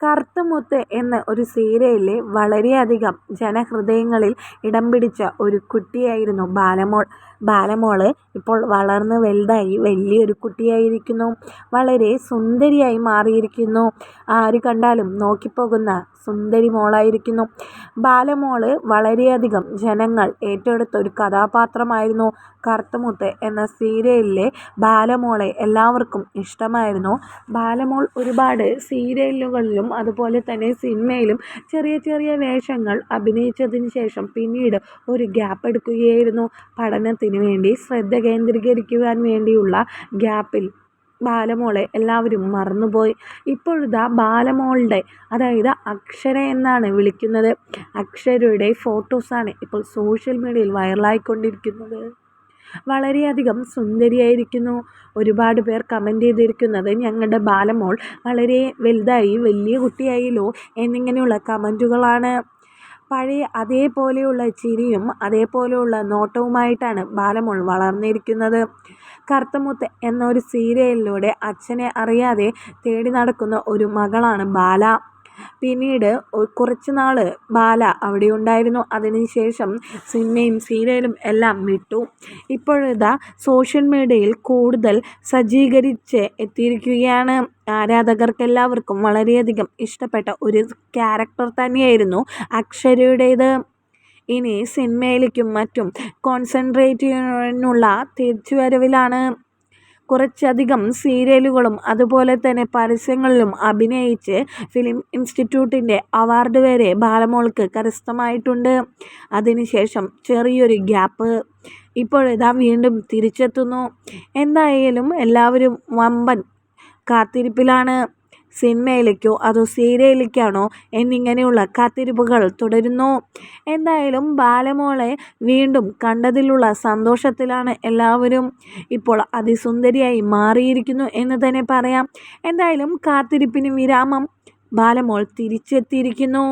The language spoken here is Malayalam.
കറുത്തമുത്ത് എന്ന ഒരു സീരിയലിലെ വളരെയധികം ജനഹൃദയങ്ങളിൽ ഇടം പിടിച്ച ഒരു കുട്ടിയായിരുന്നു ബാലമോൾ. ബാലമോള് ഇപ്പോൾ വളർന്ന് വലുതായി വലിയൊരു കുട്ടിയായിരിക്കുന്നു. വളരെ സുന്ദരിയായി മാറിയിരിക്കുന്നു. ആര് കണ്ടാലും നോക്കിപ്പോകുന്ന സുന്ദരി മോളായിരിക്കുന്നു. ബാലമോള് വളരെയധികം ജനങ്ങൾ ഏറ്റെടുത്ത ഒരു കഥാപാത്രമായിരുന്നു. കറുത്തമുത്ത് എന്ന സീരിയലിലെ ബാലമോളെ എല്ലാവർക്കും ഇഷ്ടമായിരുന്നു. ബാലമോൾ ഒരുപാട് സീരിയലുകളിലും അതുപോലെ തന്നെ സിനിമയിലും ചെറിയ ചെറിയ വേഷങ്ങൾ അഭിനയിച്ചതിന് ശേഷം പിന്നീട് ഒരു ഗ്യാപ്പ് എടുക്കുകയായിരുന്നു. പഠനത്തിന് വേണ്ടി ശ്രദ്ധ കേന്ദ്രീകരിക്കുവാൻ വേണ്ടിയുള്ള ഗ്യാപ്പിൽ ബാലമോളെ എല്ലാവരും മറന്നുപോയി. ഇപ്പോഴിതാ ബാലമോളുടെ, അതായത് അക്ഷര എന്നാണ് വിളിക്കുന്നത്, അക്ഷരയുടെ ഫോട്ടോസാണ് ഇപ്പോൾ സോഷ്യൽ മീഡിയയിൽ വൈറലായിക്കൊണ്ടിരിക്കുന്നത്. വളരെയധികം സുന്ദരിയായിരിക്കുന്നു. ഒരുപാട് പേർ കമൻറ്റ് ചെയ്തിരിക്കുന്നത് ഞങ്ങളുടെ ബാലമോൾ വളരെ വലുതായി വലിയ കുട്ടിയായല്ലോ എന്നിങ്ങനെയുള്ള കമൻറ്റുകളാണ്. പഴയ അതേപോലെയുള്ള ചിരിയും അതേപോലെയുള്ള നോട്ടവുമായിട്ടാണ് ബാലമോൾ വളർന്നിരിക്കുന്നത്. കറുത്തമുത്ത് എന്നൊരു സീരിയലിലൂടെ അച്ഛനെ അറിയാതെ തേടി നടക്കുന്ന ഒരു മകളാണ് ബാല. പിന്നീട് കുറച്ച് നാൾ ബാല അവിടെ ഉണ്ടായിരുന്നു. അതിനുശേഷം സിനിമയും സീരിയലും എല്ലാം വിട്ടു. ഇപ്പോഴിതാ സോഷ്യൽ മീഡിയയിൽ കൂടുതൽ സജ്ജീകരിച്ച് എത്തിയിരിക്കുകയാണ്. ആരാധകർക്കെല്ലാവർക്കും വളരെയധികം ഇഷ്ടപ്പെട്ട ഒരു ക്യാരക്ടർ തന്നെയായിരുന്നു അക്ഷരയുടേത്. ഇനി സിനിമയിലേക്കും മറ്റും കോൺസെൻട്രേറ്റ് ചെയ്യാനുള്ള തിരിച്ചുവരവിലാണ്. കുറച്ചധികം സീരിയലുകളും അതുപോലെ തന്നെ പരസ്യങ്ങളിലും അഭിനയിച്ച് ഫിലിം ഇൻസ്റ്റിറ്റ്യൂട്ടിൻ്റെ അവാർഡ് വരെ ബാലമോൾക്ക് കരസ്ഥമായിട്ടുണ്ട്. അതിനുശേഷം ചെറിയൊരു ഗ്യാപ്പ്. ഇപ്പോഴിതാ വീണ്ടും തിരിച്ചെത്തുന്നു. എന്തായാലും എല്ലാവരും വമ്പൻ കാത്തിരിപ്പിലാണ്. സിനിമയിലേക്കോ അതോ സീരിയലിലേക്കാണോ എന്നിങ്ങനെയുള്ള കാത്തിരിപ്പുകൾ തുടരുന്നു. എന്തായാലും ബാലമോളെ വീണ്ടും കണ്ടതിലുള്ള സന്തോഷത്തിലാണ് എല്ലാവരും. ഇപ്പോൾ അതിസുന്ദരിയായി മാറിയിരിക്കുന്നു എന്ന് തന്നെ പറയാം. എന്തായാലും കാത്തിരിപ്പിന് വിരാമം. ബാലമോൾ തിരിച്ചെത്തിയിരിക്കുന്നു.